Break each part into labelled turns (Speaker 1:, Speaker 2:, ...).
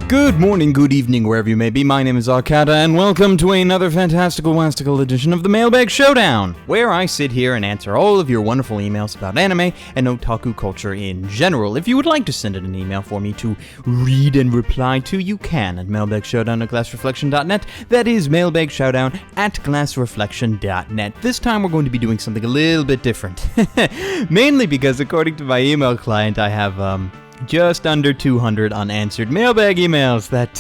Speaker 1: Good morning, good evening, wherever you may be. My name is Arcata, and welcome to another fantastical edition of the Mailbag Showdown, where I sit here and answer all of your wonderful emails about anime and otaku culture in general. If you would like to send in an email for me to read and reply to, you can at mailbagshowdown@glassreflection.net. That is mailbagshowdown@glassreflection.net. This time we're going to be doing something a little bit different. Mainly because, according to my email client, I have, just under 200 unanswered mailbag emails that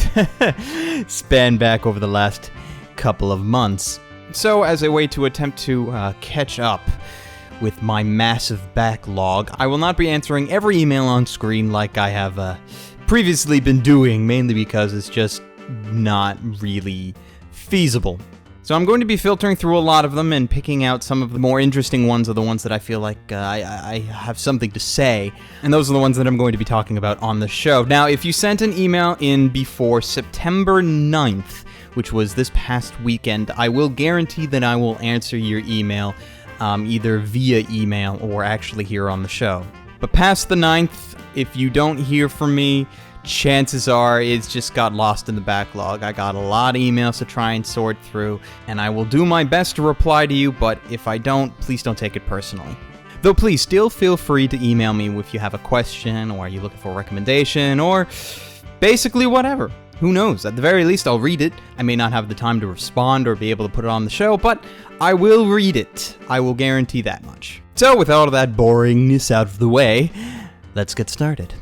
Speaker 1: span back over the last couple of months. So, as a way to attempt to catch up with my massive backlog, I will not be answering every email on screen like I have previously been doing, mainly because it's just not really feasible. So I'm going to be filtering through a lot of them and picking out some of the more interesting ones, are the ones that I feel like I have something to say, and those are the ones that I'm going to be talking about on the show. Now, if you sent an email in before September 9th, which was this past weekend, I will guarantee that I will answer your email either via email or actually here on the show. But past the 9th, if you don't hear from me, chances are it's just got lost in the backlog. I got a lot of emails to try and sort through, and I will do my best to reply to you, but if I don't, please don't take it personally. Though please still feel free to email me if you have a question, or you're looking for a recommendation, or basically whatever. Who knows? At the very least, I'll read it. I may not have the time to respond or be able to put it on the show, but I will read it. I will guarantee that much. So with all of that boringness out of the way, let's get started.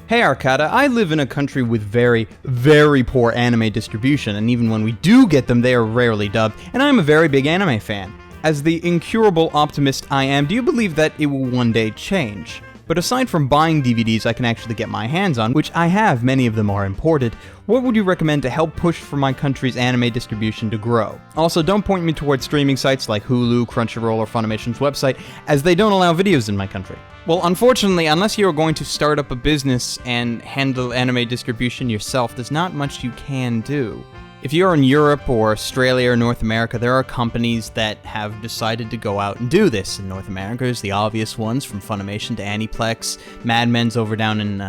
Speaker 1: Hey Arcata, I live in a country with very, very poor anime distribution, and even when we do get them, they are rarely dubbed, and I'm a very big anime fan. As the incurable optimist I am, do you believe that it will one day change? But aside from buying DVDs I can actually get my hands on, which I have, many of them are imported, what would you recommend to help push for my country's anime distribution to grow? Also, don't point me towards streaming sites like Hulu, Crunchyroll, or Funimation's website, as they don't allow videos in my country. Well, unfortunately, unless you're going to start up a business and handle anime distribution yourself, there's not much you can do. If you're in Europe or Australia or North America, there are companies that have decided to go out and do this. In North America, there's the obvious ones, from Funimation to Aniplex, Mad Men's over down in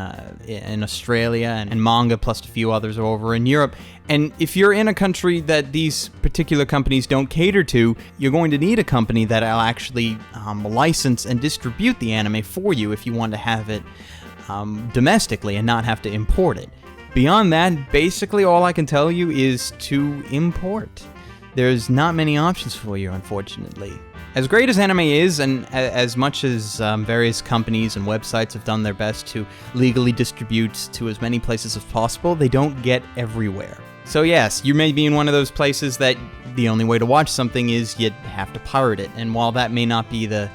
Speaker 1: Australia, and Manga, plus a few others are over in Europe. And if you're in a country that these particular companies don't cater to, you're going to need a company that will actually license and distribute the anime for you if you want to have it domestically and not have to import it. Beyond that, basically all I can tell you is to import. There's not many options for you, unfortunately. As great as anime is, and as much as various companies and websites have done their best to legally distribute to as many places as possible, they don't get everywhere. So yes, you may be in one of those places that the only way to watch something is you have to pirate it, and while that may not be the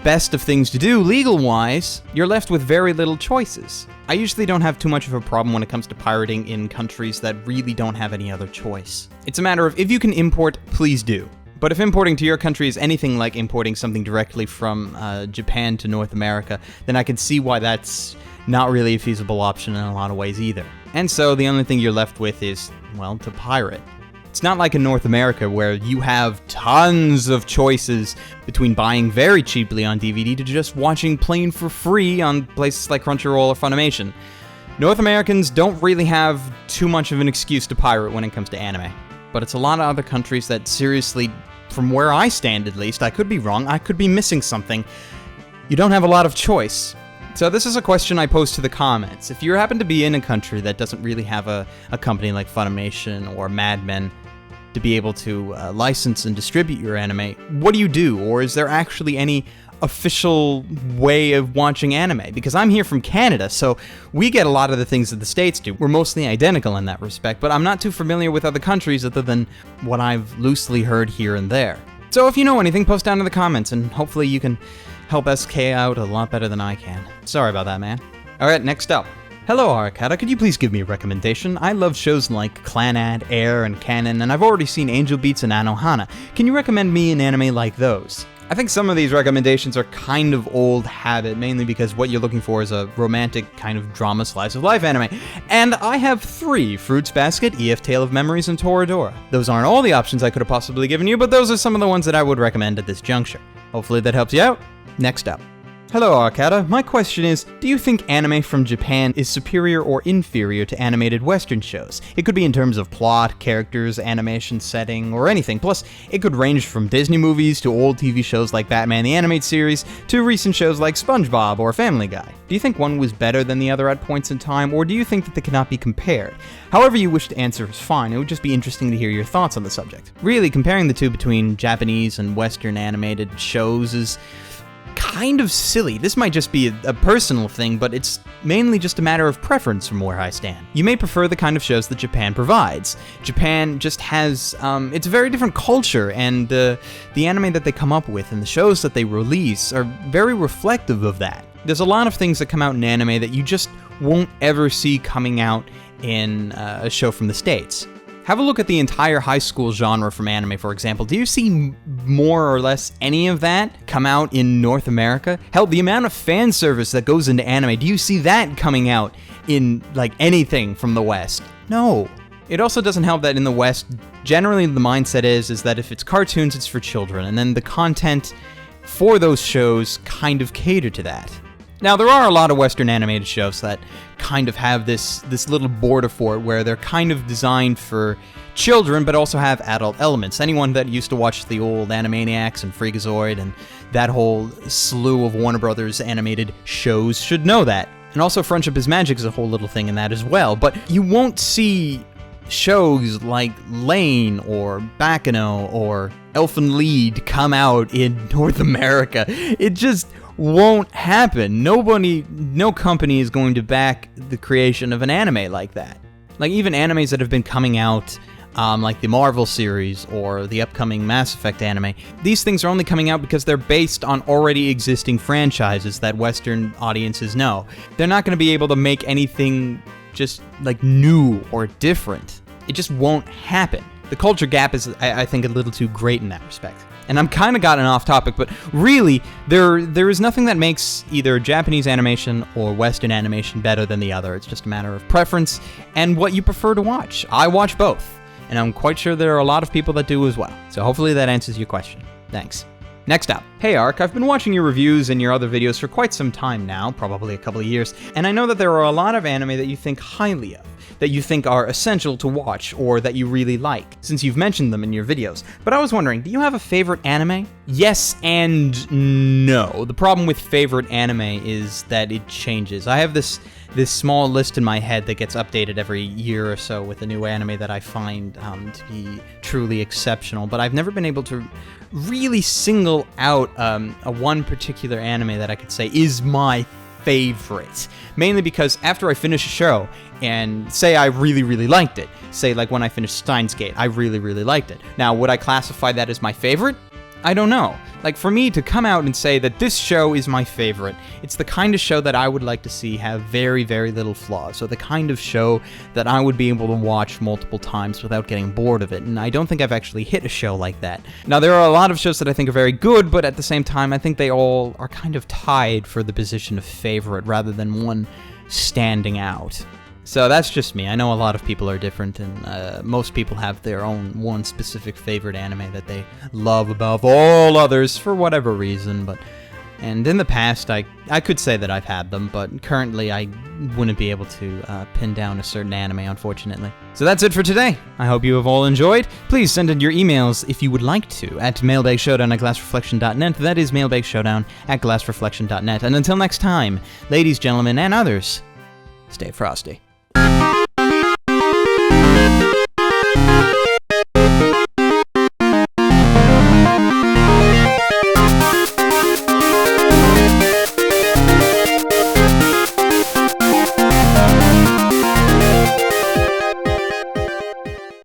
Speaker 1: best of things to do legal-wise, you're left with very little choices. I usually don't have too much of a problem when it comes to pirating in countries that really don't have any other choice. It's a matter of, if you can import, please do. But if importing to your country is anything like importing something directly from Japan to North America, then I can see why that's not really a feasible option in a lot of ways either. And so the only thing you're left with is, well, to pirate. It's not like in North America where you have tons of choices between buying very cheaply on DVD to just watching plain for free on places like Crunchyroll or Funimation. North Americans don't really have too much of an excuse to pirate when it comes to anime. But it's a lot of other countries that seriously, from where I stand at least, I could be wrong, I could be missing something, you don't have a lot of choice. So this is a question I pose to the comments. If you happen to be in a country that doesn't really have a company like Funimation or Mad Men to be able to license and distribute your anime, what do you do? Or is there actually any official way of watching anime? Because I'm here from Canada, so we get a lot of the things that the States do. We're mostly identical in that respect, but I'm not too familiar with other countries other than what I've loosely heard here and there. So if you know anything, post down in the comments, and hopefully you can help SK out a lot better than I can. Sorry about that, man. Alright, next up. Hello Arcata, could you please give me a recommendation? I love shows like Clanad, Air, and Canon, and I've already seen Angel Beats and Anohana. Can you recommend me an anime like those? I think some of these recommendations are kind of old habit, mainly because what you're looking for is a romantic kind of drama slice of life anime. And I have 3, Fruits Basket, EF Tale of Memories, and Toradora. Those aren't all the options I could have possibly given you, but those are some of the ones that I would recommend at this juncture. Hopefully that helps you out. Next up. Hello, Arcata. My question is, do you think anime from Japan is superior or inferior to animated Western shows? It could be in terms of plot, characters, animation, setting, or anything. Plus, it could range from Disney movies to old TV shows like Batman the Animated Series to recent shows like SpongeBob or Family Guy. Do you think one was better than the other at points in time, or do you think that they cannot be compared? However you wish to answer is fine. It would just be interesting to hear your thoughts on the subject. Really, comparing the two between Japanese and Western animated shows is kind of silly. This might just be a personal thing, but it's mainly just a matter of preference from where I stand. You may prefer the kind of shows that Japan provides. Japan just has, it's a very different culture, and the anime that they come up with and the shows that they release are very reflective of that. There's a lot of things that come out in anime that you just won't ever see coming out in a show from the States. Have a look at the entire high school genre from anime, for example. Do you see more or less any of that come out in North America? Hell, the amount of fan service that goes into anime, do you see that coming out in, like, anything from the West? No. It also doesn't help that in the West, generally the mindset is that if it's cartoons, it's for children, and then the content for those shows kind of cater to that. Now, there are a lot of Western animated shows that kind of have this little border for it, where they're kind of designed for children, but also have adult elements. Anyone that used to watch the old Animaniacs and Freakazoid and that whole slew of Warner Brothers animated shows should know that. And also, Friendship is Magic is a whole little thing in that as well. But you won't see shows like Lane or Bakano or Elfen Lied come out in North America. It just won't happen. No company is going to back the creation of an anime like that. Like, even animes that have been coming out, like the Marvel series or the upcoming Mass Effect anime, these things are only coming out because they're based on already existing franchises that Western audiences know. They're not going to be able to make anything just, like, new or different. It just won't happen. The culture gap is, I think, a little too great in that respect. And I'm kind of gotten off topic, but really, there is nothing that makes either Japanese animation or Western animation better than the other. It's just a matter of preference and what you prefer to watch. I watch both, and I'm quite sure there are a lot of people that do as well. So hopefully that answers your question. Thanks. Next up. Hey Ark, I've been watching your reviews and your other videos for quite some time now, probably a couple of years, and I know that there are a lot of anime that you think highly of, that you think are essential to watch, or that you really like, since you've mentioned them in your videos. But I was wondering, do you have a favorite anime? Yes and no. The problem with favorite anime is that it changes. I have this small list in my head that gets updated every year or so with a new anime that I find to be truly exceptional, but I've never been able to really single out a one particular anime that I could say is my favorite. Mainly because after I finish a show and say I really liked it, say like when I finished Steins Gate, I really liked it. Now, would I classify that as my favorite? I don't know. Like, for me to come out and say that this show is my favorite, it's the kind of show that I would like to see have very little flaws. So the kind of show that I would be able to watch multiple times without getting bored of it. And I don't think I've actually hit a show like that. Now, there are a lot of shows that I think are very good, but at the same time, I think they all are kind of tied for the position of favorite rather than one standing out. So that's just me. I know a lot of people are different, and most people have their own one specific favorite anime that they love above all others for whatever reason. And in the past, I could say that I've had them, but currently I wouldn't be able to pin down a certain anime, unfortunately. So that's it for today. I hope you have all enjoyed. Please send in your emails if you would like to at mailbagshowdown@glassreflection.net. That is mailbagshowdown@glassreflection.net. And until next time, ladies, gentlemen, and others, stay frosty.